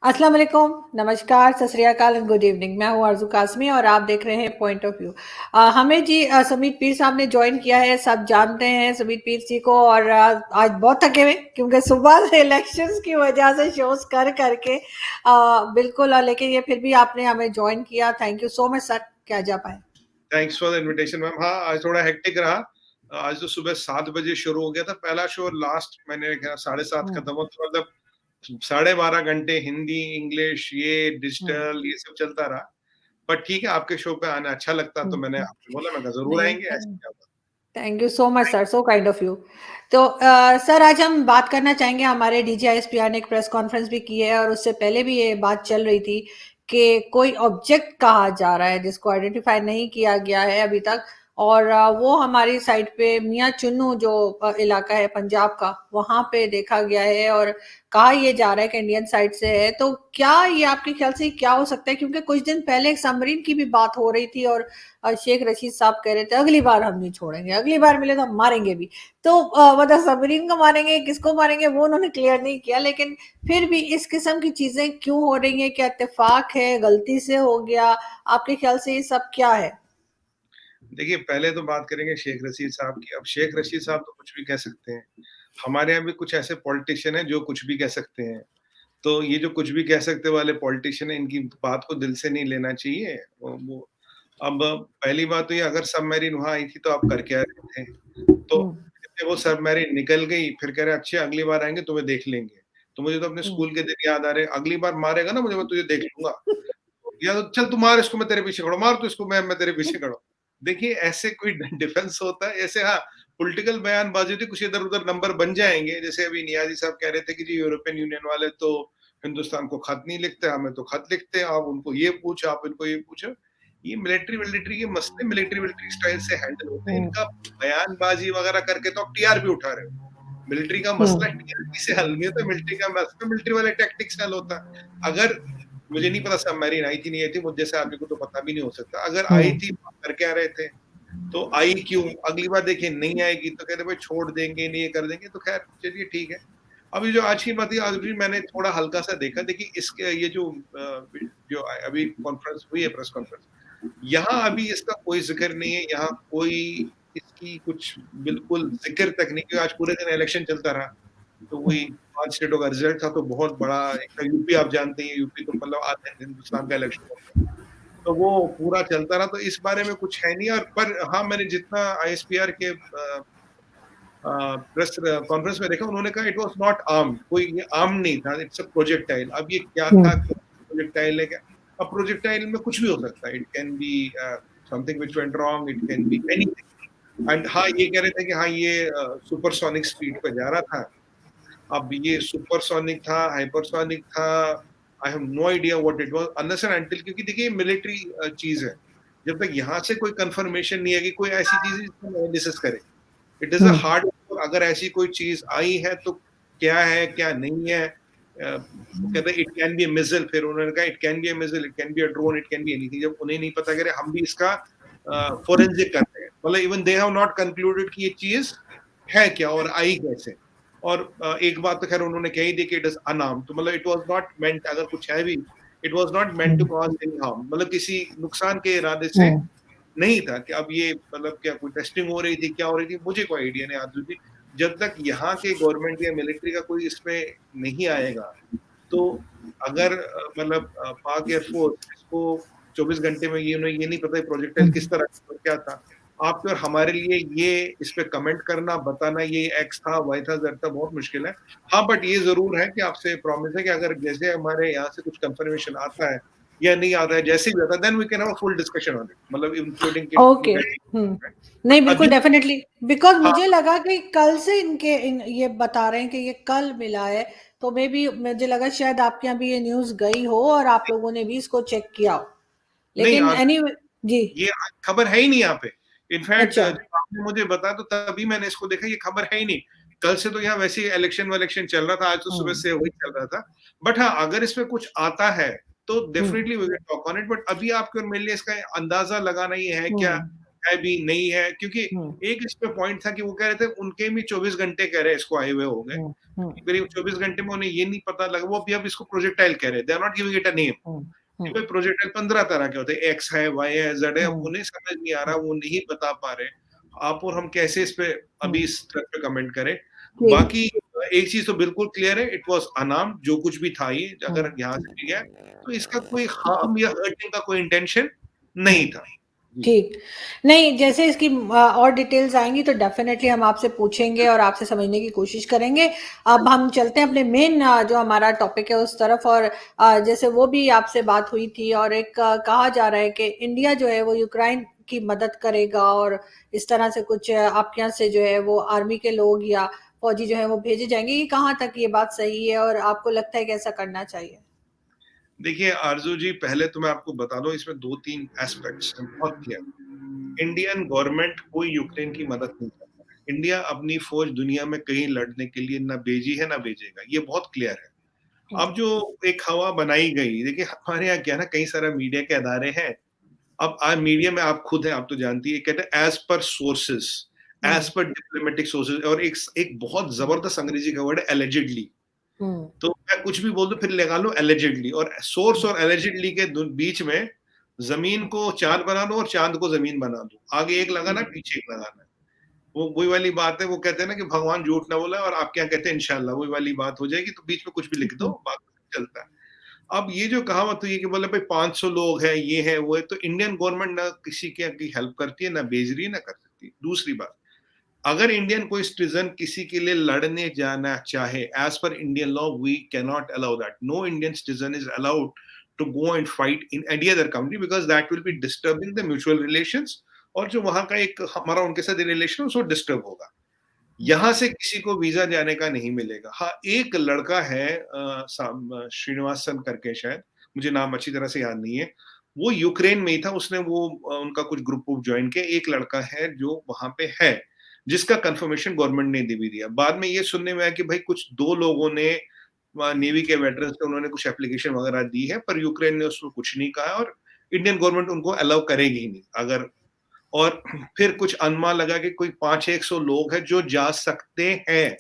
अस्सलाम वालेकुम, नमस्कार, सत श्री अकाल एंड गुड इवनिंग। मैं हूँ आरज़ू काज़मी और आप देख रहे हैं पॉइंट ऑफ व्यू। हमें जी समीत पीर साहब ने जॉइन किया है, सब जानते हैं समीत पीर जी को। और आज बहुत थके हुए क्योंकि सुबह से इलेक्शंस की वजह से शोज कर करके बिल्कुल लेकिन ये फिर भी आपने हमें जॉइन किया। Thank you so much sir, क्या जा पाए। Thanks for the invitation ma'am. हाँ, आज थोड़ा हेक्टिक रहा। आज तो सुबह 7 बजे शुरू हो गया था पहला शो, लास्ट मैंने 7:30 हम्म, खत्म हो, तो मतलब 12.5 घंटे हिंदी, इंग्लिश, ये हम्म, डिजिटल ये सब चलता रहा। बट ठीक है, आपके शो पे आना अच्छा लगता, तो मैंने हम्म। आपसे बोला, मैं कहा ज़रूर नहीं, आएँगे, ऐसे क्या बात। Thank you so much sir, so kind of you. तो सर आज हम बात करना चाहेंगे, हमारे डीजीआईएसपीआर ने एक प्रेस कॉन्फ्रेंस भी की है और उससे पहले भी ये बात चल रही थी कि कोई ऑब्जेक्ट कहा जा रहा है जिसको आइडेंटिफाई नहीं किया गया है अभी तक। और वो हमारी साइड पे मियाँ चुन्नू जो इलाका है पंजाब का, वहां पे देखा गया है और कहा ये जा रहा है कि इंडियन साइड से है। तो क्या ये आपके ख्याल से क्या हो सकता है, क्योंकि कुछ दिन पहले एक सबमरीन की भी बात हो रही थी और शेख रशीद साहब कह रहे थे अगली बार हम नहीं छोड़ेंगे, अगली बार मिले तो हम मारेंगे भी। तो मतलब सबरीन को मारेंगे, किसको मारेंगे वो उन्होंने क्लियर नहीं किया, लेकिन फिर भी इस किस्म की चीजें क्यों हो रही हैं? क्या इत्तेफाक है, गलती से हो गया? आपके ख्याल से ये सब क्या है? देखिए, पहले तो बात करेंगे शेख रशीद साहब की। अब शेख रशीद साहब तो कुछ भी कह सकते हैं। हमारे यहाँ भी कुछ ऐसे पॉलिटिशियन हैं जो कुछ भी कह सकते हैं। तो ये जो कुछ भी कह सकते वाले पॉलिटिशियन हैं, इनकी बात को दिल से नहीं लेना चाहिए। वो अब पहली बात तो ये, अगर सबमरीन वहाँ आई थी तो आप कर क्या रहे थे? तो हम्म, जब वो सबमरीन निकल गई, फिर कह रहे अच्छा अगली बार आएँगे तुम्हें देख लेंगे। तो मुझे तो अपने हम्म, स्कूल के दिन याद आ रहे हैं, अगली बार मारेगा ना मुझे, मैं तुझे देख लूँगा। या तो चल तू मार इसको, मैं तेरे पीछे खड़ा हूँ, मार तू इसको, मैं तेरे पीछे खड़ा हूँ। देखिए, ऐसे कोई डिफेंस होता है? ऐसे हाँ, पॉलिटिकल बयानबाज़ी होती है, कुछ इधर-उधर नंबर बन जाएँगे। जैसे अभी नियाज़ी साहब कह रहे थे कि जी यूरोपियन यूनियन वाले तो हिंदुस्तान को खत नहीं लिखते, हमें तो खत लिखते हैं, आप उनको ये पूछो, आप इनको ये पूछो। ये मिलिट्री-विलिट्री के मसले मिलिट्री-विलिट्री स्टाइल से हैंडल होते हैं। हम्म, इनका बयानबाज़ी वगैरह करके तो आप टीआर भी उठा रहे हो। मिलिट्री का मसला हम्म, टीआरपी से हल नहीं होता, मिलिट्री का मसला मिलिट्री वाले टैक्टिक्स से हल होता है। अगर मुझे नहीं पता सबमरीन आई थी नहीं आई थी, मुझ जैसे आदमी को तो पता भी नहीं हो सकता। अगर आई हम्म, थी तो आप कर क्या रहे थे? तो आई क्यों? अगली बार देखिए नहीं आएगी तो कहते भाई छोड़ देंगे, नहीं ये कर देंगे, तो खैर चलिए ठीक है। अभी जो आज की बात है, आज भी मैंने थोड़ा हल्का-सा देखा। देखिए इसके ये जो जो अभी कॉन्फ्रेंस हुई है, प्रेस कॉन्फ्रेंस, यहाँ अभी इसका कोई ज़िक्र नहीं है, यहाँ कोई इसकी कुछ बिल्कुल ज़िक्र तक नहीं, क्योंकि आज पूरे दिन इलेक्शन चलता रहा। तो वही 5 स्टेटों का रिज़ल्ट था, तो बहुत बड़ा एक तो यूपी आप जानते ही हैं, यूपी तो मतलब आधे हिंदुस्तान का इलेक्शन होता है। तो वो पूरा चलता रहा, तो इस बारे में कुछ है नहीं। और पर हाँ, मैंने जितना आईएसपीआर के प्रेस कॉन्फ्रेंस में देखा, उन्होंने कहा इट वाज़ नॉट आर्म्ड, कोई ये आर्म्ड नहीं था, इट्स अ प्रोजेक्टाइल। अब ये क्या था, हम्म, प्रोजेक्टाइल है क्या? अब प्रोजेक्टाइल में कुछ भी हो सकता है, it can be something which went wrong, it can be anything. And हाँ, ये कह रहे थे कि हाँ, ये सुपरसोनिक स्पीड पे जा रहा था। अब ये सुपरसोनिक था, हाइपरसोनिक था, I have no idea what it was unless and until, क्योंकि देखिए मिलिट्री चीज़ है। जब तक यहाँ से कोई कन्फर्मेशन नहीं है कि कोई ऐसी चीज़ है जिसको एनालिसिस करे। It is a hmm, hard, अगर ऐसी कोई चीज़ आई है तो क्या है, क्या नहीं है? वो कहते हैं it can be a missile, फिर उन्होंने कहा it can be a missile, it can be a drone, it can be anything. जब उन्हें नहीं पता, कह रहे हम भी इसका फोरेंसिक कर रहे हैं। मतलब even they have not concluded कि ये चीज़ है क्या और आई कैसे? और एक बात तो खैर उन्होंने कह ही दी कि इट इज़ अनआर्म्ड, तो मतलब इट वाज़ नॉट मेंट, अगर कुछ है भी, it was not meant to hmm, cause any harm, मतलब किसी नुकसान के इरादे से हम्म, नहीं था। कि अब ये मतलब क्या कोई टेस्टिंग हो रही थी, क्या हो रही थी, मुझे कोई आइडिया नहीं आती थी। जब तक यहाँ के गवर्नमेंट या मिलिट्री का कोई इसमें नहीं आएगा, तो अगर मतलब पाक एयरफोर्स इसको 24 घंटे में, ये उन्हें ये नहीं पता प्रोजेक्टाइल किस हम्म, तरह का और क्या था। आपके और हमारे लिए ये इस पे कमेंट करना, बताना ये एक्स था, वाई था, ज़ेड था, बहुत मुश्किल है। हाँ, बट ये ज़रूर है कि आपसे प्रॉमिस है कि अगर जैसे हमारे यहाँ से कुछ कंफर्मेशन आता है या नहीं आता है, जैसे भी आता है, then we can have a full discussion on it, मतलब इंक्लूडिंग कि ओके, हम्म। गेटिंग। नहीं, बट बिल्कुल अभी डेफिनेटली, बिकॉज हाँ, मुझे लगा कि कल से ये बता रहे हैं कि ये कल मिला है। तो मे बी मुझे लगा शायद आपके यहाँ भी ये न्यूज़ गई हो और आप लोगों ने भी इसको चेक किया हो, नहीं लेकिन एनी जी। ये खबर है ही नहीं यहाँ पे। इनफैक्ट अच्छा। जब आपने मुझे बताया तो तभी मैंने इसको देखा, ये खबर है ही नहीं। कल से तो यहाँ वैसे ही इलेक्शन वलेक्शन चल रहा था, आज तो सुबह हम्म, से वही चल रहा था। बट हाँ, अगर इसमें कुछ आता है, तो hmm, definitely we will talk on it. But अभी आपके और मेरे लिए इसका अंदाज़ा लगाना ये है क्या, हम्म, है भी नहीं है, क्योंकि हुँ, एक इसमें पॉइंट था कि वो कह रहे थे उनके भी 24 घंटे कह रहे हैं इसको आए हुए हो गए। हुँ, हुँ, करीब 24 घंटे में उन्हें ये नहीं पता लगा, वो अब इसको प्रोजेक्टाइल कह रहे हैं, they are not giving it a name. हुँ, कि हुँ, भाई प्रोजेक्टाइल 15 तरह के होते हैं, एक्स है, वाई है, जेड है, अब हुँ, उन्हें समझ नहीं आ रहा, हुँ, वो नहीं बता पा रहे। आप और हम कैसे इस पे अभी हुँ, इस तरह पे कमेंट करें। ठीक। बाकी एक चीज़ तो बिल्कुल क्लियर है, इट वाज़ अनार्म्ड, जो कुछ भी था ये, हुँ, अगर यहाँ से भी गया, तो इसका कोई हार्म या हर्टिंग का कोई इंटेंशन नहीं हुँ। था। जी। ठीक। नहीं, जैसे इसकी और डिटेल्स आएँगी तो डेफ़िनेटली हम आपसे पूछेंगे और आपसे समझने की कोशिश करेंगे। अब हम चलते हैं अपने मेन जो हमारा टॉपिक है उस तरफ, और जैसे वो भी आपसे बात हुई थी, और एक कहा जा रहा है कि इंडिया जो है वो यूक्रेन की मदद करेगा, और इस तरह से कुछ आपके यहाँ से जो है वो आर्मी के लोग या फौजी जो है वो भेजे जाएँगे। ये कहाँ तक ये बात सही है और आपको लगता है कि ऐसा करना चाहिए? देखिए आरज़ू जी, पहले तो मैं आपको बता दूँ, इसमें 2-3 एस्पेक्ट्स हैं, बहुत क्लियर। इंडियन गवर्नमेंट कोई यूक्रेन की मदद नहीं करता है। इंडिया अपनी फ़ौज दुनिया में कहीं लड़ने के लिए ना भेजी है, ना भेजेगा, ये बहुत क्लियर है। हुँ, अब जो एक हवा बनाई गई, देखिए हमारे यहाँ क्या है ना, कई सारे मीडिया के अदारे हैं। अब आज मीडिया में आप खुद हैं, आप तो जानती हैं, कहते हैं एज़ पर सोर्सेज़, हुँ, एज़ पर डिप्लोमैटिक सोर्सेज़, और एक बहुत हुँ, ज़बरदस्त अंग्रेज़ी का वर्ड है एलिजेडली। हुँ, तो मैं कुछ भी बोल दूँ फिर लगा लो एलिजेडली, और सोर्स हुँ, और एलिजेडली के बीच में ज़मीन को चाँद बना दो और चाँद को ज़मीन बना दो। आगे एक लगाना है, हुँ, पीछे एक लगाना है। वो वही वाली बात है, वो कहते हैं ना कि भगवान झूठ ना बोला, और आप क्या कहते हैं इंशाल्लाह, वही वाली बात हो जाएगी, तो बीच में कुछ भी लिख दो, हुँ, बाकी चलता है। अब ये जो कहावत हुई है कि बोले भाई 500 लोग हैं, ये है, वो है, तो इंडियन गवर्नमेंट ना किसी की हेल्प करती है, ना भेज रही है, ना कर सकती है। दूसरी बात, अगर इंडियन कोई सिटीजन किसी के लिए लड़ने जाना चाहे, as per Indian law we can not allow that. No Indian citizen is allowed to go and fight in any other country, because that will be disturbing the mutual relations, और जो वहां का एक हमारा उनके साथ रिलेशन वो disturb होगा। यहाँ से किसी को वीजा जाने का नहीं मिलेगा। हाँ, एक लड़का है श्रीनिवासन करके, शायद मुझे नाम अच्छी तरह से याद नहीं है, वो यूक्रेन में ही था, उसने वो उनका कुछ ग्रुप वुप ज्वाइन किया। एक लड़का है जो वहां पे है, जिसका कंफर्मेशन गवर्नमेंट ने दे भी दिया। बाद में ये सुनने में आया कि भाई कुछ 2 लोगों ने नेवी के वेटरन्स थे, उन्होंने कुछ एप्लीकेशन वगैरह दी है, पर यूक्रेन ने उसको कुछ नहीं कहा, और इंडियन गवर्नमेंट उनको अलाउ करेगी ही नहीं। अगर और फिर कुछ अनुमान लगा कि कोई 500-100 लोग हैं जो जा सकते हैं,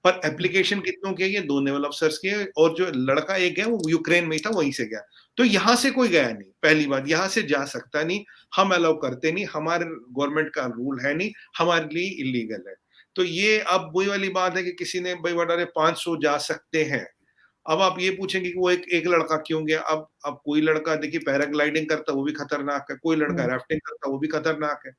पर हुँ, एप्लीकेशन कितनों की है, ये 2 नेवल अफसर्स की है, और जो लड़का एक है वो यूक्रेन में ही था, वहीं से गया। तो यहाँ से कोई गया नहीं, पहली बात, यहाँ से जा सकता नहीं, हम अलाउ करते नहीं, हमारे गवर्नमेंट का रूल है नहीं, हमारे लिए इल्लीगल है। तो ये अब वही वाली बात है कि किसी ने भाई बता रहे 500 जा सकते हैं। अब आप ये पूछेंगे कि वो एक एक लड़का क्यों गया? अब कोई लड़का देखिए पैराग्लाइडिंग करता है, वो भी खतरनाक है, कोई लड़का हुँ, राफ्टिंग करता है, वो भी खतरनाक है।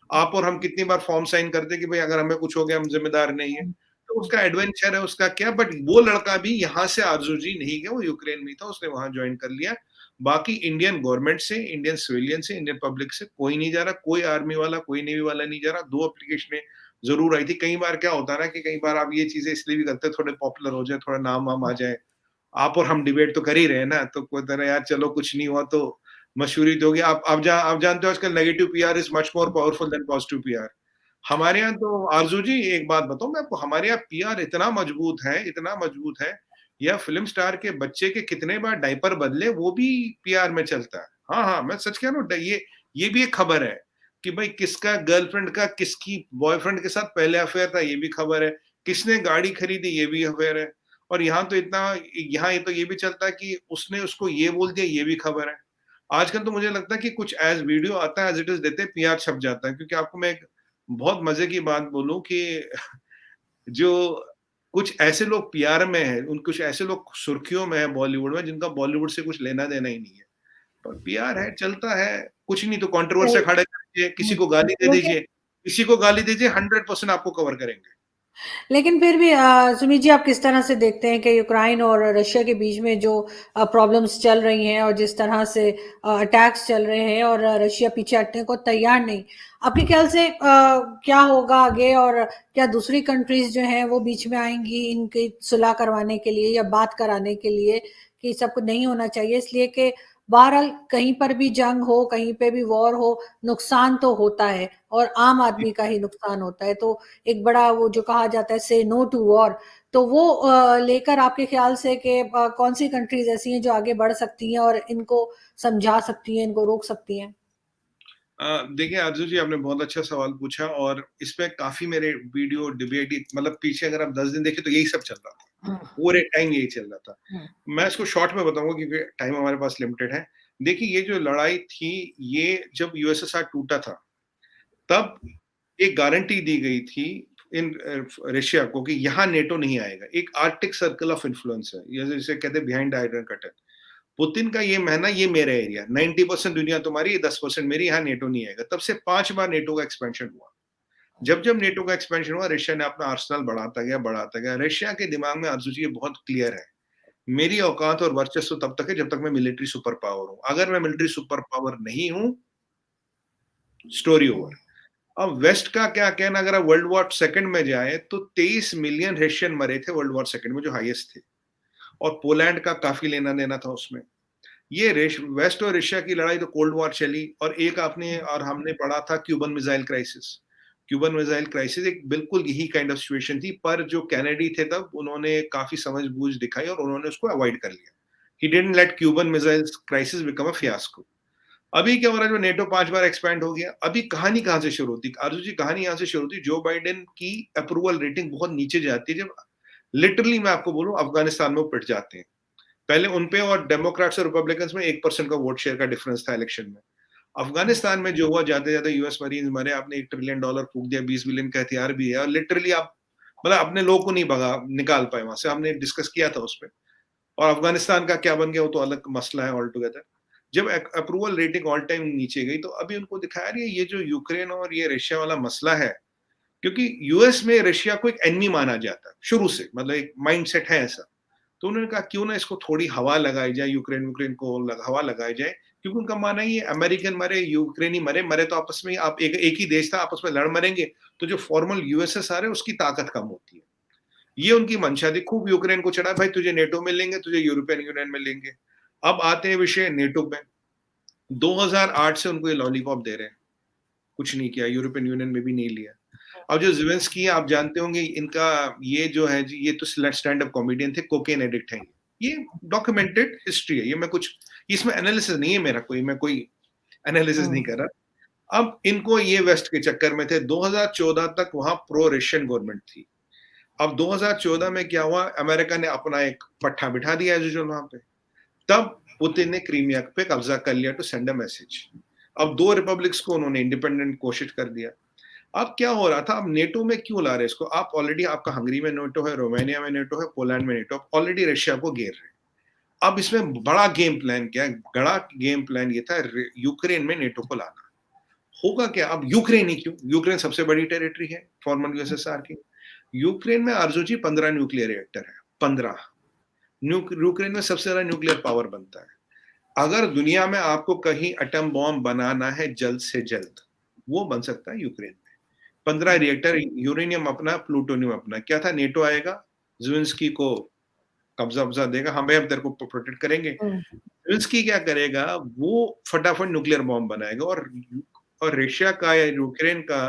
आप और हम कितनी बार फॉर्म साइन करते हैं कि भाई अगर हमें कुछ हो गया हम ज़िम्मेदार नहीं है। हुँ, तो उसका एडवेंचर है, उसका क्या, बट वो लड़का भी यहाँ से आरज़ू जी नहीं गया, वो यूक्रेन में था, उसने वहाँ जॉइन कर लिया। बाकी इंडियन गवर्नमेंट से, इंडियन सिविलियन से, इंडियन पब्लिक से कोई नहीं जा रहा, कोई आर्मी वाला, कोई नेवी वाला नहीं जा रहा। 2 एप्लीकेशनें ज़रूर आई थी। कई बार क्या होता है ना कि कई बार आप ये चीज़ें इसलिए भी करते हैं, थोड़े पॉपुलर हो जाए, थोड़ा नाम-वाम आ जाए। आप और हम डिबेट तो कर ही रहे हैं ना, तो कोई तरह यार चलो कुछ नहीं हुआ तो मशहूरी तो होगी। आप जानते हो आजकल negative PR is much more powerful than positive PR. हमारे यहाँ तो आरज़ू जी एक बात बताऊँ मैं आपको, हमारे यहाँ पीआर इतना मजबूत है, या फ़िल्म स्टार के बच्चे के कितने बार डायपर बदले, वो भी पीआर में चलता है। हाँ, हाँ, मैं सच कह रहा हूँ, ये भी एक खबर है कि भाई किसका गर्लफ्रेंड का किसकी बॉयफ्रेंड के साथ पहले अफ़ेयर था, ये भी खबर है। किसने गाड़ी खरीदी, ये भी अफ़ेयर है। और यहाँ तो इतना, यहाँ ये तो ये भी चलता है कि उसने उसको ये बोल दिया, ये भी खबर है। आजकल तो मुझे लगता है कि कुछ एज़ वीडियो आता है, एज़ इट इज़ देते हैं, पीआर छप जाता है। क्योंकि आपको मैं एक बहुत मज़े की बात बोलूँ कि जो कुछ ऐसे लोग पीआर में हैं, कुछ ऐसे लोग सुर्खियों में हैं बॉलीवुड में, जिनका बॉलीवुड से कुछ लेना-देना ही नहीं है। पर पीआर है, चलता है, कुछ नहीं तो कंट्रोवर्सी सही। खड़े कर दीजिए, किसी हुँ, को गाली दे लेकिन दीजिए, 100% आपको कवर करेंगे। लेकिन फिर भी सुमित जी, आप किस तरह से देखते हैं कि यूक्रेन और रशिया के बीच में जो प्रॉब्लम्स चल रही हैं, और जिस तरह से अटैक्स चल रहे हैं, और रशिया पीछे हटने को तैयार नहीं। आपके ख्याल से क्या होगा आगे, और क्या दूसरी कंट्रीज़ जो हैं वो बीच में आएँगी इनकी सुलह करवाने के लिए या बात कराने के लिए कि सब कुछ नहीं होना चाहिए, इसलिए कि बहरहाल कहीं पर भी जंग हो, कहीं पे भी वॉर हो, नुकसान तो होता है और आम आदमी का ही नुकसान होता है। तो एक बड़ा वो जो कहा जाता है से नो टू वॉर, तो वो लेकर आपके ख्याल से कि कौन सी कंट्रीज ऐसी हैं जो आगे बढ़ सकती हैं और इनको समझा सकती हैं, इनको रोक सकती हैं? देखिए आरज़ू जी, आपने बहुत अच्छा सवाल पूछा और इसपे काफ़ी मेरे वीडियो डिबेट, मतलब पीछे अगर आप 10 दिन देखें तो यही सब चल रहा था। हुँ, पूरे टाइम यही चल रहा था। हुँ, मैं इसको शॉर्ट में बताऊँगा क्योंकि टाइम हमारे पास लिमिटेड है। देखिए, ये जो लड़ाई थी, ये जब यूएसएसआर टूटा था, तब एक गारंटी दी गई थी रशिया को कि यहाँ नेटो नहीं आएगा। एक आर्कटिक सर्कल ऑफ इन्फ्लुएंस है, या जिसे कहते हैं behind the iron curtain. Putin का ये मानना, ये मेरा एरिया, 90% दुनिया तुम्हारी, 10% मेरी, यहाँ नेटो नहीं आएगा। तब से 5 बार नेटो का एक्सपेंशन हुआ। जब नेटो का एक्सपेंशन हुआ, रशिया ने अपना आर्सेनल बढ़ाता गया, बढ़ाता गया। रशिया के दिमाग में आरज़ू जी ये बहुत क्लियर है, मेरी औकात और वर्चस्व तब तक है जब तक मैं मिलिट्री सुपर पावर हूँ। अगर मैं मिलिट्री सुपर पावर नहीं हूँ, स्टोरी ओवर। अब वेस्ट का क्या कहना, अगर आप वर्ल्ड वॉर सेकंड में जाएँ तो 23 मिलियन रशियन मरे थे वर्ल्ड वॉर सेकंड में, जो हाईएस्ट थे, और पोलैंड का काफ़ी लेना-देना था उसमें। ये वेस्ट और रशिया की लड़ाई तो कोल्ड वॉर चली, और एक आपने और हमने पढ़ा था Cuban missile crisis. Cuban missile crisis एक बिल्कुल यही काइंड ऑफ सिचुएशन थी, पर जो केनेडी थे तब, उन्होंने काफ़ी समझ-बूझ दिखाई और उन्होंने उसको अवॉइड कर लिया। He didn't let Cuban missiles crisis become a fiasco. अभी क्या हो रहा है, जो नेटो 5 बार एक्सपैंड हो गया, अभी कहानी कहाँ से शुरू होती है? आरज़ू जी, कहानी यहाँ से शुरू होती है, जो बाइडेन की अप्रूवल रेटिंग बहुत नीचे जाती है, जब लिटरली मैं आपको बोलूँ, अफ़गानिस्तान में वो पिट जाते हैं। पहले उनपे और डेमोक्रेट्स और रिपब्लिकन्स में 1% का वोट शेयर का डिफरेंस था इलेक्शन में। अफ़गानिस्तान में जो हुआ, जाते-जाते यूएस मरीन्स मरे, आपने $1 ट्रिलियन फूँक दिया, 20 बिलियन का हथियार भी है, और लिटरली आप मतलब अपने लोगों को नहीं निकाल पाए वहाँ से, हमने डिस्कस किया था उसपे। और अफ़गानिस्तान का क्या बन गया, वो तो अलग मसला है ऑल टुगेदर। जब अप्रूवल रेटिंग ऑल टाइम नीचे गई, तो अभी उनको दिखा, यार ये जो यूक्रेन और ये रशिया वाला मसला है, क्योंकि यूएस में रशिया को एक एनिमी माना जाता है शुरू से, मतलब एक माइंडसेट है ऐसा। तो उन्होंने कहा क्यों ना इसको थोड़ी हवा लगाई जाए, यूक्रेन को हवा लगाई जाए, क्योंकि उनका मानना है ये अमेरिकन मरे, यूक्रेनी मरे, मरे तो आपस में, आप एक ही देश था, आपस में लड़ मरेंगे, तो जो फॉर्मल यूएसएसआर है उसकी ताकत कम होती है। ये उनकी मंशा थी, खूब यूक्रेन को चढ़ा, भाई तुझे नेटो में लेंगे, तुझे यूरोपियन यूनियन में लेंगे। अब आते हैं विषय नेटो पे। 2008 से उनको ये लॉलीपॉप दे रहे हैं, कुछ नहीं किया, यूरोपियन यूनियन में भी नहीं लिया। अब जो ज़ेलेंस्की है, आप जानते होंगे, इनका ये जो है जी, ये तो स्टैंड अप कॉमेडियन थे, कोकेन एडिक्ट हैं। ये डॉक्यूमेंटेड हिस्ट्री है, ये मैं कुछ, इसमें एनालिसिस नहीं है मेरा, मैं कोई एनालिसिस नहीं हुँ, कर रहा। अब इनको ये वेस्ट के चक्कर में थे, 2014 तक वहाँ प्रो रशियन गवर्नमेंट थी। अब 2014 में क्या हुआ, अमेरिका ने अपना एक पट्टा बिठा दिया एज़ यूजुअल वहाँ पे। तब पुतिन ने क्रीमिया पे कब्जा कर लिया टू सेंड अ मैसेज। अब 2 रिपब्लिक्स को उन्होंने इंडिपेंडेंट घोषित कर दिया। अब क्या हो रहा था, अब नेटो में क्यों ला रहे हैं इसको? आप ऑलरेडी, आपका हंगरी में नेटो है, रोमानिया में नेटो है, पोलैंड में नेटो, आप ऑलरेडी रशिया को घेर रहे हैं। अब इसमें बड़ा गेम प्लान क्या है? बड़ा गेम प्लान ये था, यूक्रेन में नेटो को लाना। होगा क्या? अब यूक्रेन ही क्यों? यूक्रेन सबसे बड़ी टेरिटरी है फॉर्मर यूएसएसआर की। यूक्रेन में आरज़ू जी 15 न्यूक्लियर रिएक्टर है, 15। यूक्रेन में सबसे ज्यादा न्यूक्लियर पावर बनता है। अगर दुनिया में आपको कहीं एटम बॉम्ब बनाना है जल्द से जल्द, वो बन सकता है यूक्रेन में। 15 हुँ, रिएक्टर, यूरेनियम अपना, प्लूटोनियम अपना। क्या था, नेटो आएगा, ज़ेलेंस्की को कब्जा-वब्जा देगा, हाँ भाई हम तेरे को प्रोटेक्ट करेंगे। हुँ, ज़ेलेंस्की क्या करेगा, वो फटाफट न्यूक्लियर बॉम्ब बनाएगा, और रशिया का या यूक्रेन का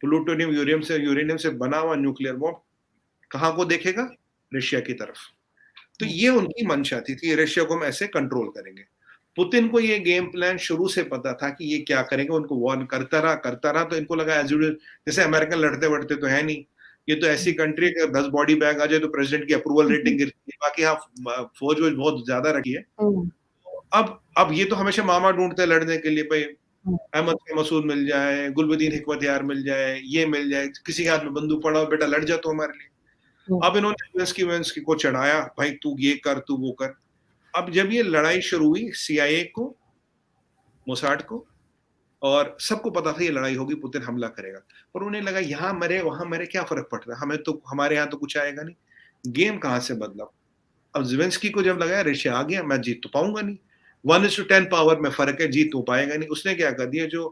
प्लूटोनियम, यूरेनियम से बना हुआ न्यूक्लियर बॉम्ब कहाँ को देखेगा? रशिया की तरफ। तो हुँ, ये उनकी मंशा थी कि रशिया को हम ऐसे कंट्रोल करेंगे। पुतिन को ये गेम प्लान शुरू से पता था कि ये क्या करेंगे, उनको वार्न करता रहा, तो इनको लगा एज़ यूजुअल, जैसे अमेरिकन लड़ते-वड़ते तो है नहीं। ये तो ऐसी कंट्री है कि 10 बॉडी बैग आ जाए तो प्रेसिडेंट की अप्रूवल रेटिंग हुँ, गिरती है। बाकी हाँ, फौज-वौज बहुत ज़्यादा रखी है। हुँ, अब ये तो हमेशा मामा ढूँढते हैं लड़ने के लिए, भई हुँ, अहमद के मसूद मिल जाए, गुलबदीन हिकमतयार मिल जाए, ये मिल जाए, किसी के हाथ में बंदूक पड़ा हो, बेटा लड़ जा तू हमारे लिए। हुँ, अब इन्होंने ज़ेलेंस्की को चढ़ाया, भाई तू ये कर, तू वो कर। अब जब ये लड़ाई शुरू हुई, सीआईए को, मोसाड को, और सबको पता था ये लड़ाई होगी, पुतिन हमला करेगा। पर उन्हें लगा यहाँ मरे, वहाँ मरे, क्या फ़र्क पड़ रहा है? हमारे यहाँ तो कुछ आएगा नहीं। गेम कहाँ से बदला? अब ज़ेलेंस्की को जब लगा रशिया आ गया, मैं जीत तो पाऊँगा नहीं। 1:10 पावर में फ़र्क है, जीत तो पाएगा नहीं। उसने क्या कर दिया, जो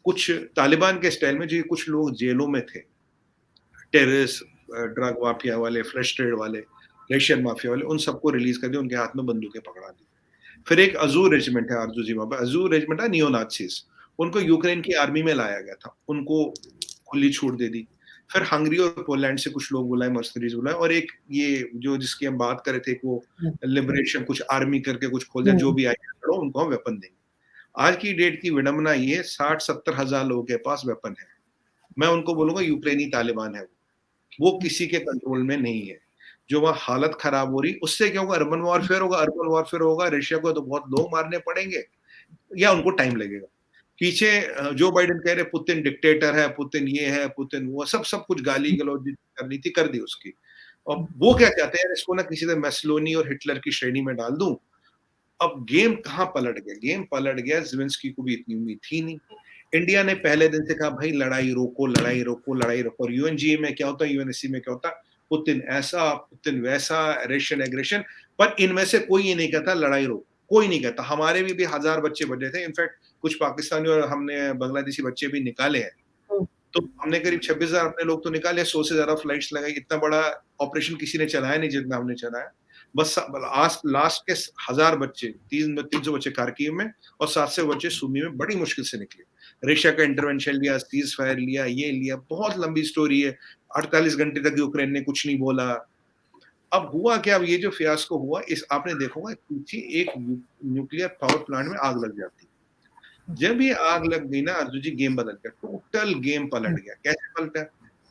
कुछ तालिबान के स्टाइल में, जो कुछ लोग जेलों में थे, टेररिस्ट, ड्रग माफिया वाले, फ्लश ट्रेड वाले, रशियन माफिया वाले, उन सबको रिलीज़ कर दिया, उनके हाथ में बंदूकें पकड़ा दी। फिर एक अज़ूर रेजिमेंट है आरज़ू जी वहाँ पे, अज़ूर रेजिमेंट है नियो नाज़ीज़, उनको यूक्रेन की आर्मी में लाया गया था, उनको खुली छूट दे दी। फिर हंगरी और पोलैंड से कुछ लोग बुलाए, मर्सनरीज़ बुलाए, और एक ये जो जिसकी हम बात कर रहे थे, वो हुँ, लिबरेशन कुछ आर्मी करके कुछ खोल दिया, जो हुँ, भी आएगा लड़ो, उनको हम वेपन देंगे। आज की डेट की विडंबना ये है 60-70 हज़ार लोगों के पास वेपन है। मैं उनको बोलूँगा यूक्रेनी तालिबान है वो किसी के कंट्रोल में नहीं है। जो वहाँ हालत खराब हो रही उससे क्या होगा अर्बन वॉरफेयर होगा, रशिया को तो बहुत लोग मारने पड़ेंगे या उनको टाइम लगेगा। पीछे जो बाइडेन कह रहे पुतिन डिक्टेटर है, पुतिन ये है, पुतिन वो सब कुछ गाली-गलौज करनी थी, कर दी उसकी। अब वो क्या चाहते हैं इसको ना किसी तरह मैस्लोनी और हिटलर की श्रेणी में डाल दूँ। अब गेम कहाँ पलट गया? गेम पलट गया ज़ेलेंस्की को भी इतनी उम्मीद थी नहीं। इंडिया ने पहले दिन से कहा भाई लड़ाई रोको, लड़ाई रोको, लड़ाई रोको और यूएनजीए में क्या होता है, यूएनएससी में क्या होता है, पुतिन ऐसा, पुतिन वैसा, रशियन एग्रेशन पर इनमें से कोई ये नहीं कहता लड़ाई रोको, कोई नहीं कहता। हमारे भी 1000 बच्चे बचे थे, इनफैक्ट कुछ पाकिस्तानी और हमने बांग्लादेशी बच्चे भी निकाले हैं। तो हमने करीब 26,000 अपने लोग तो निकाले, 100 से ज़्यादा फ्लाइट्स लगाई, इतना बड़ा ऑपरेशन किसी ने चलाया नहीं जितना हमने चलाया। बस लास्ट के 1000 बच्चे, 300 बच्चे खार्किव में और 700 बच्चे सुमी में बड़ी मुश्किल से निकले। रशिया का इंटरवेंशन लिया, सीज़ फायर लिया, ये लिया, बहुत लंबी स्टोरी है। 48 घंटे तक यूक्रेन ने कुछ नहीं बोला। अब हुआ क्या, अब ये जो फियास्को हुआ, इस आपने देखा होगा पीछे एक न्यूक्लियर पावर प्लांट में आग लग जाती है। जब ये आग लग गई ना अर्जुन जी, गेम बदल गया, टोटल गेम पलट गया। कैसे पलटा?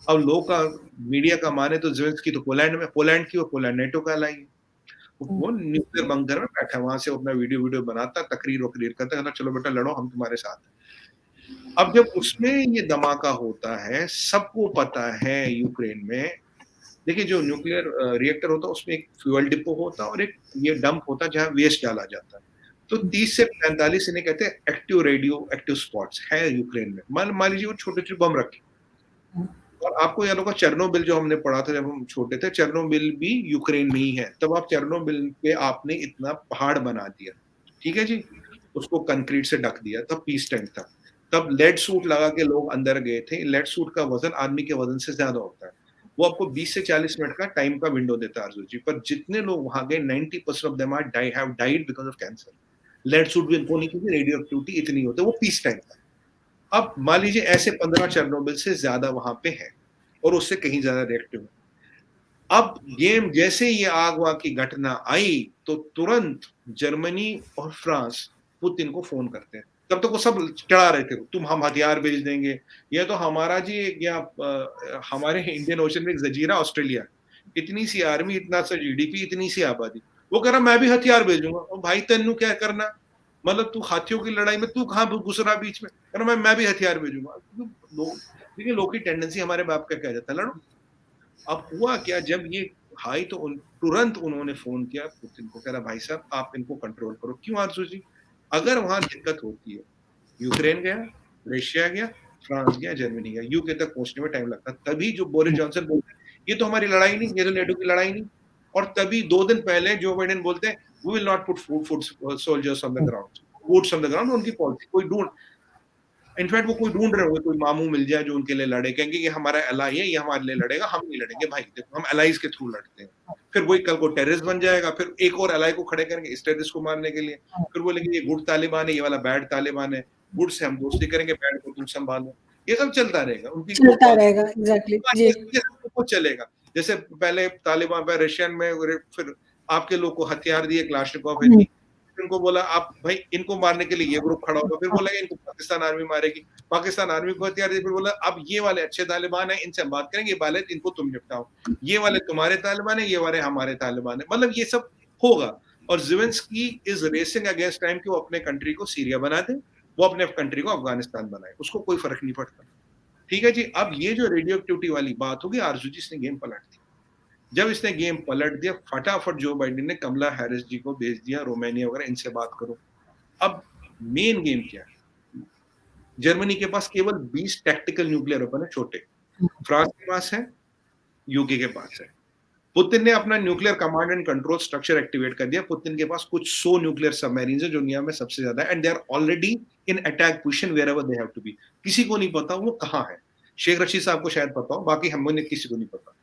अब लोग का मीडिया का माने तो ज़ेलेंस्की तो पोलैंड की, और पोलैंड नेटो का अलाई है। वो न्यूक्लियर बंकर में बैठा है, वहां से अपना वीडियो बनाता, तकरीर करता, कहता चलो बेटा लड़ो, हम तुम्हारे साथ हैं। अब जब उसमें ये धमाका होता है, सबको पता है यूक्रेन में, देखिए जो न्यूक्लियर रिएक्टर होता है उसमें एक फ्यूल डिपो होता है और एक ये डंप होता है जहाँ वेस्ट डाला जाता है। तो 30 से 45 इन्हें कहते हैं एक्टिव रेडियो एक्टिव स्पॉट्स है यूक्रेन में। मान लीजिए वो छोटे-छोटे बम रखे। और आपको याद होगा चेर्नोबिल जो हमने पढ़ा था जब हम छोटे थे, चेर्नोबिल भी यूक्रेन में ही है। तब आप चेर्नोबिल पे आपने इतना पहाड़ बना दिया, ठीक है जी? उसको कंक्रीट से ढक दिया, तब पीस टाइम था। तब लेड सूट लगा के लोग अंदर गए थे। लेड सूट का वज़न आदमी के वज़न से ज़्यादा होता है। वो आपको 20 से 40 मिनट का टाइम का विंडो देता है आरज़ू जी। पर जितने लोग वहाँ गए 90% of them have died because of cancer. Lead suit भी इनको नहीं, क्योंकि रेडियो एक्टिविटी इतनी होती है, वो पीस टाइम था। अब मान लीजिए ऐसे 15 चेर्नोबिल से ज़्यादा वहाँ पे हैं और उससे कहीं ज़्यादा रिएक्टिव है। अब गेम जैसे ये आग-वाग की घटना आई, तो तुरंत जर्मनी और फ्रांस पुतिन को फ़ोन करते हैं। तब तक वो सब चढ़ा रहे थे, तुम हम हथियार भेज देंगे। ये तो हमारा जी या हमारे इंडियन ओशन में एक जजीरा ऑस्ट्रेलिया, इतनी सी आर्मी, इतना सा जीडीपी, इतनी सी आबादी। वो कह रहा मैं भी हथियार भेजूँगा। ओ भाई तेनू क्या करना? मतलब तू हाथियों की लड़ाई में तू कहाँ घुस रहा बीच में? कह रहा मैं भी हथियार भेजूँगा। लोग देखिए लोग की टेंडेंसी हमारे बाप का क्या जाता है, लड़ो। अब हुआ क्या, जब ये हाई तो तुरंत उन्होंने फ़ोन किया पुतिन को, कह रहा भाई साहब आप इनको कंट्रोल करो। क्यों आरज़ू जी? अगर वहाँ दिक्कत होती है, यूक्रेन गया, रशिया गया, फ्रांस गया, जर्मनी गया, यूके तक पहुँचने में टाइम लगता है। तभी जो बोरिस जॉनसन बोलते हैं, ये तो हमारी लड़ाई नहीं, ये तो नेटो की लड़ाई नहीं। और तभी 2 दिन पहले जो बाइडेन बोलते हैं, we will not put foot soldiers on the ground, boots on the ground, उनकी पॉलिसी कोई ढूँढ इनफैक्ट वो कोई ढूँढ रहे होंगे, कोई मामू मिल जाए जो उनके लिए लड़े, कहेंगे ये हमारा एलाई है, ये हमारे लिए लड़ेगा, हम नहीं लड़ेंगे भाई, देखो हम एलाइज़ के थ्रू लड़ते हैं। फिर वही कल को टेररिस्ट बन जाएगा, फिर एक और एलाई को खड़े करेंगे इस टेररिस्ट को मारने के लिए। फिर बोलेंगे ये गुड तालिबान है, ये वाला बैड तालिबान है, गुड से हम दोस्ती करेंगे, बैड को तुम संभालो। ये सब चलता रहेगा, उनकी वो चलता पॉलिसी रहेगा, एग्ज़ैक्टली, जी। कुछ चलेगा। जैसे पहले तालिबान पे रशियन में फिर आपके लोग को हथियार दिए, क्लाशनिकोव है हुँ, दी। इनको बोला आप भाई इनको मारने के लिए ये ग्रुप खड़ा होगा, फिर बोला इनको पाकिस्तान आर्मी मारेगी, पाकिस्तान आर्मी को हथियार दिए, फिर बोला अब ये वाले अच्छे तालिबान हैं, इनसे हम बात करेंगे, ये वाले इनको तुम निपटाओ, ये वाले तुम्हारे तालिबान है, ये वाले हमारे तालिबान है, मतलब ये सब होगा। और Zelensky is racing against time कि वो अपने कंट्री को सीरिया बना दे, वो अपने कंट्री को अफगानिस्तान बनाए, उसको कोई फर्क नहीं पड़ता। ठीक है जी, अब ये जो रेडियो एक्टिविटी वाली बात होगी, आरज़ू जी इसने गेम पलट दी। जब इसने गेम पलट दिया, फटाफट जो बाइडेन ने कमला हैरिस जी को भेज दिया, रोमानिया वगैरह इनसे बात करो। अब मेन गेम क्या है? जर्मनी के पास केवल 20 टैक्टिकल न्यूक्लियर वेपन है छोटे। फ्रांस के पास है, यूके के पास है। पुतिन ने अपना nuclear command and control structure activate कर दिया। पुतिन के पास कुछ 100 न्यूक्लियर सबमरीन्स है जो दुनिया में सबसे ज्यादा है, and they are already in attack position wherever they have to be. किसी को नहीं पता वो कहाँ है। शेख रशीद साहब को शायद पता हो, बाकी हमें किसी को नहीं पता।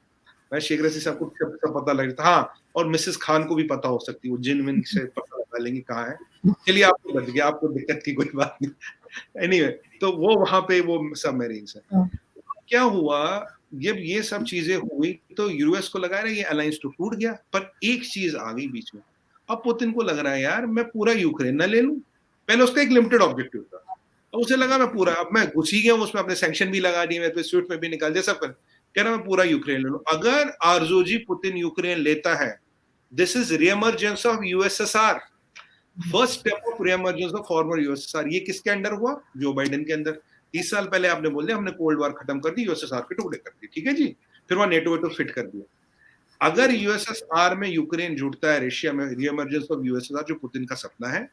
मैं शेख रशीद साहब को सब पता लग जाता, हाँ, और मिसेस खान को भी पता हो सकती है, वो जिन विन से पता लगा लेंगे कहाँ है। चलिए आपको बच गया, आपको दिक्कत की कोई बात नहीं। एनीवे, तो वो वहां पे वो सबमरीन्स है। क्या हुआ, जब ये सब चीजें हुई तो यूएस को लगा रहा है ये अलायंस तो टूट गया, पर एक चीज आ गई बीच में। अब पुतिन को लग रहा है यार मैं पूरा यूक्रेन ना ले लूं, पहले उसका एक लिमिटेड ऑब्जेक्टिव था, अब उसे लगा मैं पूरा, अब मैं घुस ही गया उसमें, अपने सैंक्शन भी लगा दिए, मैं तो स्विफ्ट में भी निकाल दिया, सब कर, कह रहा मैं पूरा यूक्रेन ले लूं। अगर आरजोजी पुतिन यूक्रेन लेता है, this is reemergence of USSR, first step of reemergence of former USSR. ये किसके अंडर हुआ? जो बाइडेन के अंदर। 30 साल पहले आपने बोल दिया हमने कोल्ड वॉर खत्म कर दी, यूएसएसआर के टुकड़े कर दिए, ठीक है जी, फिर वहां नेटो वेटो फिट कर दिया। अगर यूएसएसआर में यूक्रेन जुड़ता है, रशिया में, रीएमर्जेंस ऑफ यूएसएसआर जो पुतिन का सपना है,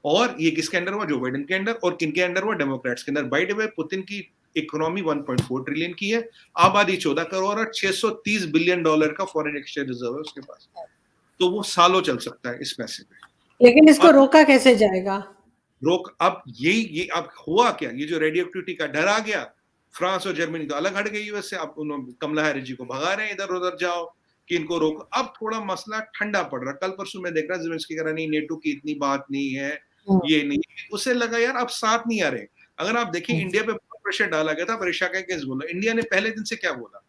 और ये किसके अंडर हुआ? जो बाइडेन के अंडर, और किनके अंडर हुआ? डेमोक्रेट्स के अंदर। बाय द वे पुतिन की इकोनॉमी 1.4 ट्रिलियन की है, आबादी 14 करोड़ और $630 बिलियन का फॉरेन एक्सचेंज रिजर्व है उसके पास, तो वो सालों चल सकता है इस पैसे पे। लेकिन इसको अब रोका कैसे जाएगा? अब ये अब हुआ क्या, ये जो रेडियो एक्टिविटी का डर आ गया, फ्रांस और जर्मनी तो अलग हट गई यूएस से, अब उन्होंने कमला हैरिस जी को भगा रहे हैं इधर उधर जाओ कि इनको रोको। अब थोड़ा मसला ठंडा पड़ रहा, कल परसों मैं देख रहा ज़ेलेंस्की कह रहा नहीं नेटो की इतनी बात नहीं है, ये नहीं, उसे लगा यार अब साथ नहीं आ रहे। अगर आप देखें इंडिया पे बहुत प्रेशर डाला गया था, रशिया का केस बोला, इंडिया ने पहले दिन से क्या बोला,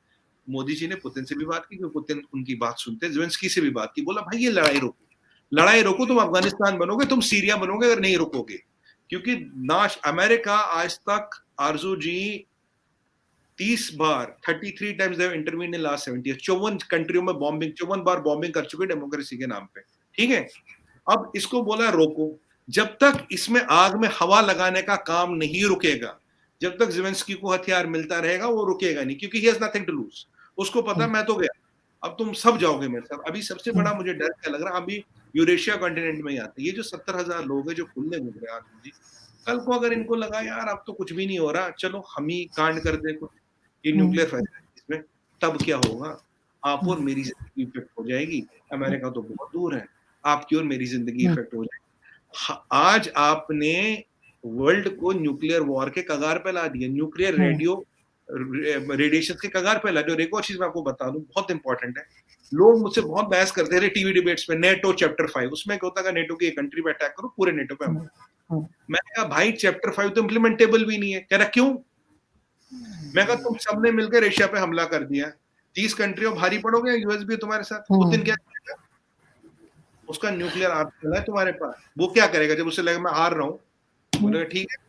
मोदी जी ने पुतिन से भी बात की, क्योंकि पुतिन उनकी बात सुनते, ज़ेलेंस्की से भी बात की, बोला भाई ये लड़ाई रोको, लड़ाई रोको, तुम अफगानिस्तान बनोगे, तुम सीरिया बनोगे अगर नहीं रुकोगे। क्योंकि नाश अमेरिका आज तक आरजू जी 30 बार 33 times they intervene in last 70 years, 54 कंट्रियों में बॉम्बिंग, 54 बार बॉम्बिंग कर चुके डेमोक्रेसी के नाम पे, ठीक है। अब इसको बोला रोको, जब तक इसमें आग में हवा लगाने का काम नहीं रुकेगा, जब तक ज़ेलेंस्की को हथियार मिलता रहेगा वो रुकेगा नहीं, क्योंकि he has nothing to lose. उसको पता मैं तो गया, अब तुम सब जाओगे मेरे साथ। अभी सबसे बड़ा मुझे डर क्या लग रहा है, अभी यूरेशिया कॉन्टिनेंट में ही आते, ये जो 70,000 लोग हैं जो खुले घूम रहे हैं जी, कल को अगर इनको लगा यार अब तो कुछ भी नहीं हो रहा, चलो हम ही कांड कर दें कुछ, ये न्यूक्लियर फैसिलिटीज में, तब क्या होगा? आप और मेरी जिंदगी इफेक्ट हो जाएगी। अमेरिका तो बहुत दूर है, आपकी और मेरी जिंदगी इफेक्ट हो जाएगी। आज आपने वर्ल्ड को न्यूक्लियर वॉर के कगार पे ला दिया, न्यूक्लियर रेडिएशन के कगार पे ला दिया। एक और चीज मैं आपको बता दूं, बहुत इंपॉर्टेंट है, लोग मुझसे बहुत बहस करते थे टीवी डिबेट्स में, नेटो चैप्टर 5, उसमें क्या होता है, नेटो की एक कंट्री पे अटैक करो, पूरे नेटो पे हमला। मैंने कहा भाई चैप्टर 5 तो इम्प्लीमेंटेबल भी नहीं है। कह रहा क्यों? मैं कहा तुम सबने मिलकर रशिया पे हमला कर दिया, 30 कंट्रियों भारी पड़ोगे, यूएस भी तुम्हारे साथ, पुतिन क्या करेगा? उसका न्यूक्लियर आर्सेनल है तुम्हारे पास, वो क्या करेगा जब उसे लगे मैं हार रहा हूँ? बोलेगा ठीक है।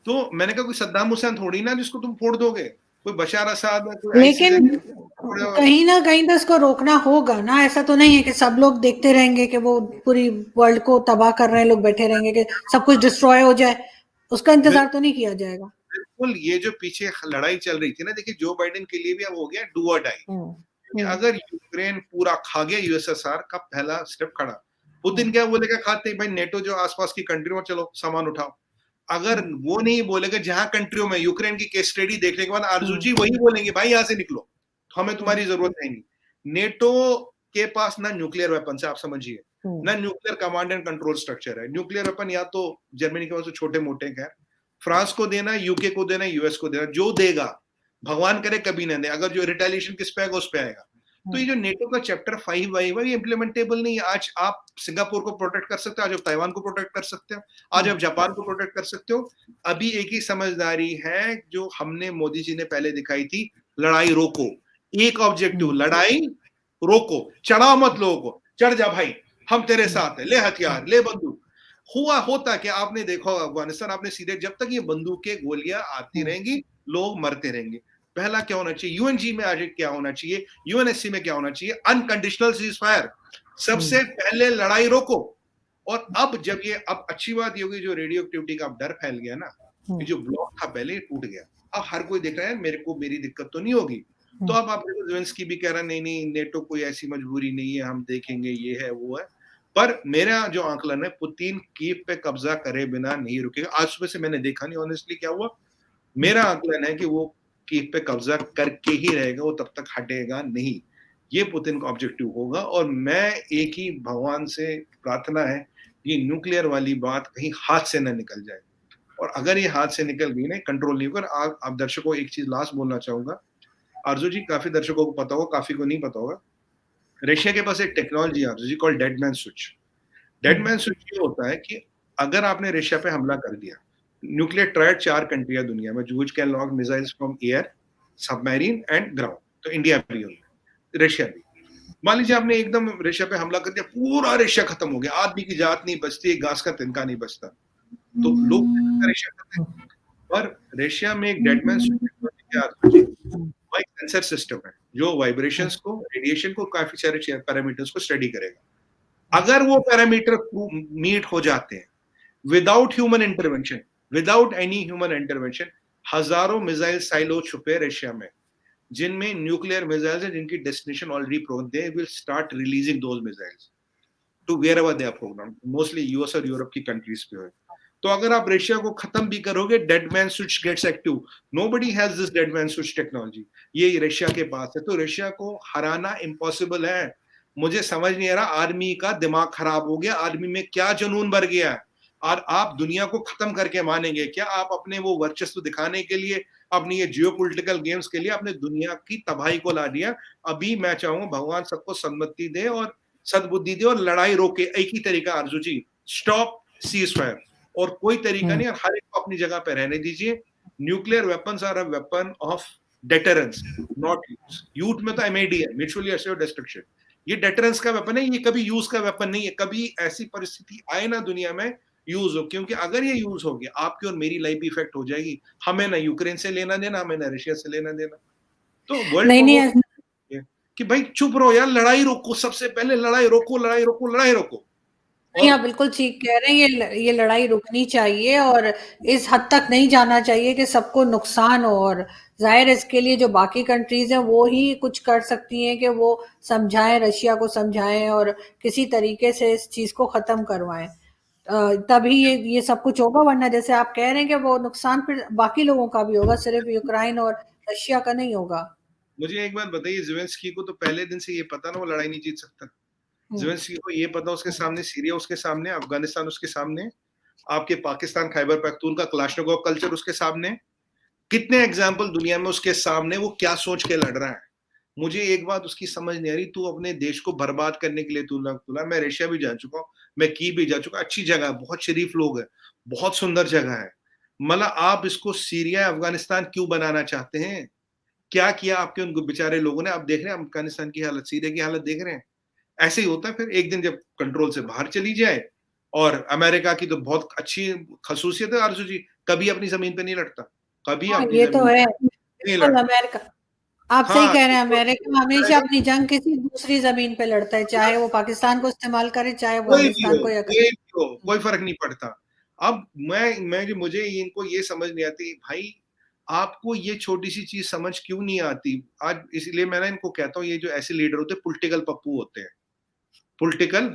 तो मैंने कहा कोई सद्दाम हुसैन थोड़ी ना जिसको तुम फोड़ दोगे, कोई बशार असद है, कोई लेकिन कहीं ना कहीं तो इसको रोकना होगा ना, ऐसा तो नहीं है कि सब लोग देखते रहेंगे कि वो पूरी वर्ल्ड को तबाह कर रहे हैं, लोग बैठे रहेंगे कि सब कुछ डिस्ट्रॉय हो जाए, उसका इंतजार तो नहीं किया जाएगा। बिल्कुल, ये जो पीछे लड़ाई चल रही थी ना, देखिए जो बाइडेन के लिए भी अब हो गया डू और डाई। अगर यूक्रेन पूरा खा गया यूएसएसआर का पहला स्टेप खड़ा, पुतिन क्या बोलेगा खाते ही, भाई नेटो जो आसपास की कंट्री में चलो सामान उठाओ। अगर वो नहीं बोलेगा, जहां कंट्रियों में यूक्रेन की केस स्टडी देखने के बाद आरजूजी वही बोलेंगे भाई यहाँ से निकलो, हमें तुम्हारी जरूरत है नहीं। नेटो के पास ना न्यूक्लियर वेपन है, आप समझिए, ना nuclear command and control structure है। न्यूक्लियर वेपन या तो जर्मनी के पास तो छोटे मोटे हैं, फ्रांस को देना, यूके को देना, यूएस को देना, जो देगा भगवान करे कभी ना दे, अगर जो रिटेलिएशन किस पे आएगा उस पे आएगा। तो ये जो नेटो का चैप्टर 5 है ये इम्प्लीमेंटेबल नहीं है। आज आप सिंगापुर को प्रोटेक्ट कर सकते हो, आज आप ताइवान को प्रोटेक्ट कर सकते हो, आज आप जापान को प्रोटेक्ट कर सकते हो। अभी एक ही समझदारी है जो हमने मोदी जी ने पहले दिखाई थी, लड़ाई रोको, एक ऑब्जेक्टिव, लड़ाई रोको, चढ़ाओ मत लोगों को, चढ़ जा भाई हम तेरे साथ है, ले हथियार, ले बंदूक। हुआ होता कि आपने देखा होगा अफगानिस्तान, आपने सीधे, जब तक ये बंदूकें गोलियां आती रहेंगी लोग मरते रहेंगे। पहला क्या होना चाहिए, यूएनजी में आज क्या होना चाहिए, यूएनएससी में क्या होना चाहिए, अनकंडीशनल सीज फायर, सबसे पहले लड़ाई रोको। और अब जब ये, अब अच्छी बात ये होगी जो रेडियो एक्टिविटी का अब डर फैल गया ना, ये जो ब्लॉक था पहले टूट गया, अब हर कोई देख रहा है मेरे को मेरी दिक्कत तो नहीं होगी। तो अब आप ज़ेलेंस्की भी कह रहा नहीं नहीं नेटो कोई ऐसी मजबूरी नहीं है, हम देखेंगे, ये है वो है। पर मेरा जो आंकलन है, पुतिन कीव पे कब्जा करे बिना नहीं रुकेगा। आज सुबह से मैंने देखा नहीं ऑनेस्टली क्या हुआ, मेरा आंकलन है कि वो कीव पे कब्जा करके ही रहेगा, वो तब तक हटेगा नहीं। ये पुतिन का ऑब्जेक्टिव होगा। और मैं एक ही भगवान से प्रार्थना है कि न्यूक्लियर वाली बात कहीं हाथ से न निकल जाए, और अगर ये हाथ से निकल गई ना, कंट्रोल नहीं होगा। आप दर्शकों एक चीज लास्ट बोलना चाहूंगा, आरजू जी, काफी दर्शकों को पता होगा, काफी को नहीं पता होगा, रशिया के पास एक टेक्नोलॉजी आरजू जी called dead man switch. Dead man switch ये होता है कि अगर आपने रशिया पे हमला कर दिया, न्यूक्लियर ट्रायड 4 कंट्रियां दुनिया में which can launch missiles from air, submarine and ground, तो इंडिया भी होगा, रशिया भी। मान लीजिए आपने एकदम रशिया पे हमला कर दिया, पूरा रशिया खत्म हो गया, आदमी की जात नहीं बचती, घास का तिनका नहीं बचता, तो लोग रशिया करते हैं। पर रशिया में एक डेड मैन टेक्नोलॉजी क्या आती है, वो एक सेंसर सिस्टम है जो वाइब्रेशंस को, रेडिएशन को, काफी सारे पैरामीटर्स को स्टडी करेगा। अगर वो पैरामीटर मीट हो जाते हैं without human intervention, without any human intervention, हजारों मिसाइल साइलो छुपे रशिया में जिनमें न्यूक्लियर मिसाइल्स हैं, जिनकी destination already program, they will start releasing those missiles to wherever they are program, mostly US और यूरोप की कंट्रीज पे है। तो अगर आप रशिया को खत्म भी करोगे, dead man switch gets active, nobody has this dead man switch technology, ये रशिया के पास है। तो रशिया को हराना इम्पॉसिबल है। मुझे समझ नहीं आ रहा, आर्मी का दिमाग खराब हो गया, आर्मी में क्या जुनून भर गया है, और आप दुनिया को खत्म करके मानेंगे क्या? आप अपने वो वर्चस्व दिखाने के लिए, अपनी ये जियोपॉलिटिकल गेम्स के लिए आपने दुनिया की तबाही को ला दिया। अभी मैं चाहूंगा भगवान सबको सन्मति दे और सद्बुद्धि दे और लड़ाई रोके। एक ही तरीका आरजू जी, स्टॉप सीज फायर, और कोई तरीका नहीं, और हर एक को अपनी जगह पे रहने दीजिए। Nuclear weapons are a weapon of deterrence, not use. यूथ में तो एमएडी है, म्यूचुअली एस्योर्ड डिस्ट्रक्शन, ये डेटरेंस का वेपन है, ये कभी यूज का वेपन नहीं है। कभी ऐसी परिस्थिति आए ना दुनिया में यूज हो, क्योंकि अगर ये यूज हो गया आपकी और मेरी लाइफ भी इफेक्ट हो जाएगी। हमें ना यूक्रेन से लेना देना, हमें ना रशिया से लेना देना। तो वर्ल्ड नहीं को वो नहीं कि भाई चुप रहो यार, लड़ाई रोको, सबसे पहले लड़ाई रोको, लड़ाई रोको, लड़ाई रोको। नहीं, और आप बिल्कुल ठीक कह रहे हैं, ये लड़ाई रुकनी चाहिए और इस हद तक नहीं जाना चाहिए कि सबको नुकसान हो। और जाहिर है इसके लिए जो बाकी कंट्रीज हैं वो ही कुछ कर सकती हैं कि वो समझाएं, रशिया को समझाएं और किसी तरीके से इस चीज को खत्म करवाएं। तभी ये सब कुछ होगा, वरना जैसे आप कह रहे हैं कि वो नुकसान फिर बाकी लोगों का भी होगा, सिर्फ यूक्रेन और रशिया का नहीं होगा। मुझे एक बात बताइए, ज़ेलेंस्की को तो पहले दिन से ये पता ना वो लड़ाई नहीं जीत सकता। हम्म। ज़ेलेंस्की को ये पता, उसके सामने सीरिया, उसके सामने अफगानिस्तान, उसके सामने आपके पाकिस्तान, खैबर पख्तूनख्वा, क्लाशनकोव कल्चर उसके सामने, कितने एग्जाम्पल दुनिया में उसके सामने, वो क्या सोच के लड़ रहा है। मुझे एक बात उसकी समझ नहीं आ रही, तू अपने देश को बर्बाद करने के लिए तू ना तुला। मैं रशिया भी जा चुका हूँ, मैं की भी जा चुका, अच्छी जगह है, बहुत शरीफ लोग हैं, बहुत सुंदर जगह है। मतलब आप इसको सीरिया, अफगानिस्तान क्यों बनाना चाहते हैं? क्या किया आपके उन बेचारे लोगों ने? आप देख रहे हैं अफगानिस्तान की हालत, सीरिया की हालत देख रहे हैं। ऐसे ही होता है फिर एक दिन जब कंट्रोल से बाहर चली जाए। और अमेरिका की तो बहुत अच्छी खसूसियत है आरजू जी, कभी अपनी जमीन पे नहीं लड़ता, कभी हाँ, अपनी ये तो जमीन है, नहीं बिल्कुल। लड़ता। अमेरिका, आप सही हाँ, कह रहे हैं, तो अमेरिका हमेशा अपनी जंग किसी दूसरी जमीन पे लड़ता है, चाहे वो पाकिस्तान को इस्तेमाल करे, चाहे कोई भी अफगानिस्तान हो, को या कोई भी हो, कश्मीर। कोई फर्क नहीं पड़ता। अब मैं मुझे इनको ये समझ नहीं आती भाई, आपको ये छोटी सी चीज समझ क्यों नहीं आती आज? इसलिए मैं ना इनको कहता हूँ, ये जो ऐसे लीडर होते हैं पॉलिटिकल पप्पू होते हैं, पॉलिटिकल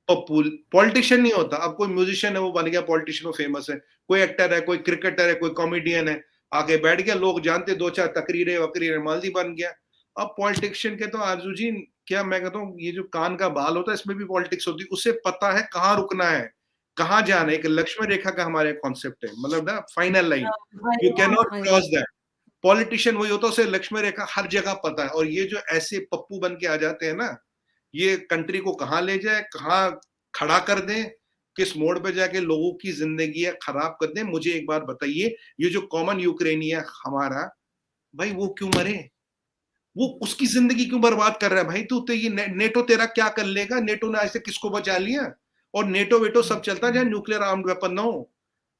पप्पू। पॉलिटिशियन नहीं होता। अब कोई म्यूजिशियन है वो बन गया पॉलिटिशियन, वो फेमस है, कोई एक्टर है, कोई क्रिकेटर है, कोई कॉमेडियन है, आगे बैठ गया, लोग जानते, दो चार तकरीरें वकरीरें, मालदी बन गया। अब पॉलिटिशियन के तो आरजू जी, क्या मैं कहता हूँ, ये जो कान का बाल होता है इसमें भी पॉलिटिक्स होती है। उसे पता है कहाँ रुकना है, कहाँ जाना है। एक लक्ष्मण रेखा का हमारे कॉन्सेप्ट है, मतलब ना फाइनल लाइन, हाँ, हाँ यू जी, कैन नॉट हाँ जी। Cross that. पॉलिटिशियन वही होता है, उसे लक्ष्मण रेखा हर जगह पता है। और ये जो ऐसे पप्पू बन के आ जाते हैं ना, ये कंट्री को कहाँ ले जाए, कहाँ खड़ा कर दें, किस मोड़ पे जाके लोगों की जिंदगी खराब कर दें। मुझे एक बात बताइए, ये जो कॉमन यूक्रेनी है हमारा, भाई वो क्यों मरे? वो उसकी जिंदगी क्यों बर्बाद कर रहा है? भाई तू तो ये नेटो तेरा क्या कर लेगा? नेटो ने आज से किसको बचा लिया? और नेटो वेटो सब चलता है जहां न्यूक्लियर आर्म्ड वेपन ना हो।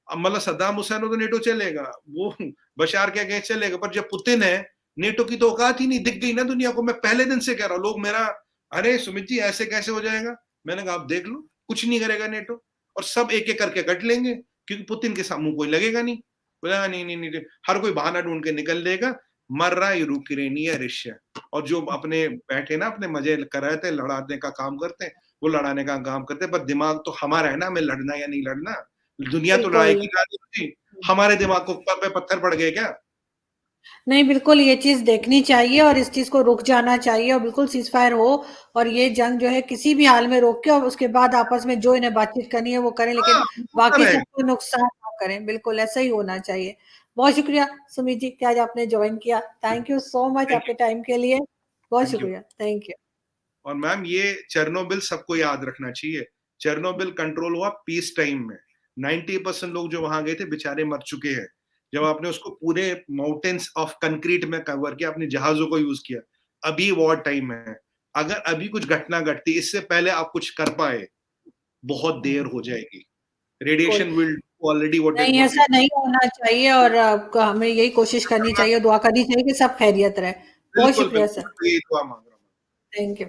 अब मतलब सद्दाम हुसैन हो तो नेटो चलेगा, वो बशार के अगेंस्ट चलेगा, पर जब पुतिन है, नेटो की तो औकात ही नहीं, दिख गई ना दुनिया को। मैं पहले दिन से कह रहा हूँ, लोग मेरा, अरे सुमित जी ऐसे कैसे हो जाएगा? मैंने कहा आप देख लो, कुछ नहीं करेगा नेटो, और सब एक एक करके कट लेंगे, क्योंकि पुतिन के सामने कोई लगेगा नहीं। बोला नहीं नहीं नहीं, हर कोई बहाना ढूंढ के निकल देगा। मर रहा है यूक्रेन है, रशिया, और जो अपने बैठे ना अपने मजे कर रहे थे, लड़ाने का काम करते हैं, वो लड़ाने का काम करते हैं। पर दिमाग तो हमारा है ना, हमें लड़ना या नहीं लड़ना। दुनिया तो लड़ाई बिल्कुल। की राजी थी, हमारे दिमाग को पे पत्थर पड़ गए क्या? नहीं, बिल्कुल ये चीज देखनी चाहिए और इस चीज को रुक जाना चाहिए और बिल्कुल सीज फायर हो और ये जंग जो है किसी भी हाल में रोक के, और उसके बाद आपस में जो इन्हें बातचीत करनी है वो करें, लेकिन हाँ, होता बाकी रहेगा। सबको नुकसान ना करें। बिल्कुल ऐसा ही होना चाहिए। बहुत शुक्रिया सुमित जी कि आज आपने ज्वाइन किया। Thank you so much thank आपके टाइम के लिए। बहुत यू। शुक्रिया। Thank you. और मैम ये चेरनोबिल सबको याद रखना चाहिए। चेरनोबिल कंट्रोल हुआ पीस टाइम में, 90% लोग जो वहां गए थे बेचारे मर चुके हैं। जब आपने उसको पूरे माउंटेन्स ऑफ कंक्रीट में कवर किया, अपने जहाजों को यूज किया। अभी वॉर टाइम है, अगर अभी कुछ घटना घटती, इससे पहले आप कुछ कर पाए, बहुत हुँ। देर हो जाएगी। बिल्कुल। रेडिएशन विल ऑलरेडी नहीं, व्हाट ऐसा नहीं होना चाहिए और हमें यही कोशिश करनी करना चाहिए, दुआ करनी चाहिए कि सब खैरियत रहे। बहुत बिल्कुल, शुक्रिया बिल्कुल, सर। मैं तो यही दुआ माँग रहा हूँ। Thank you.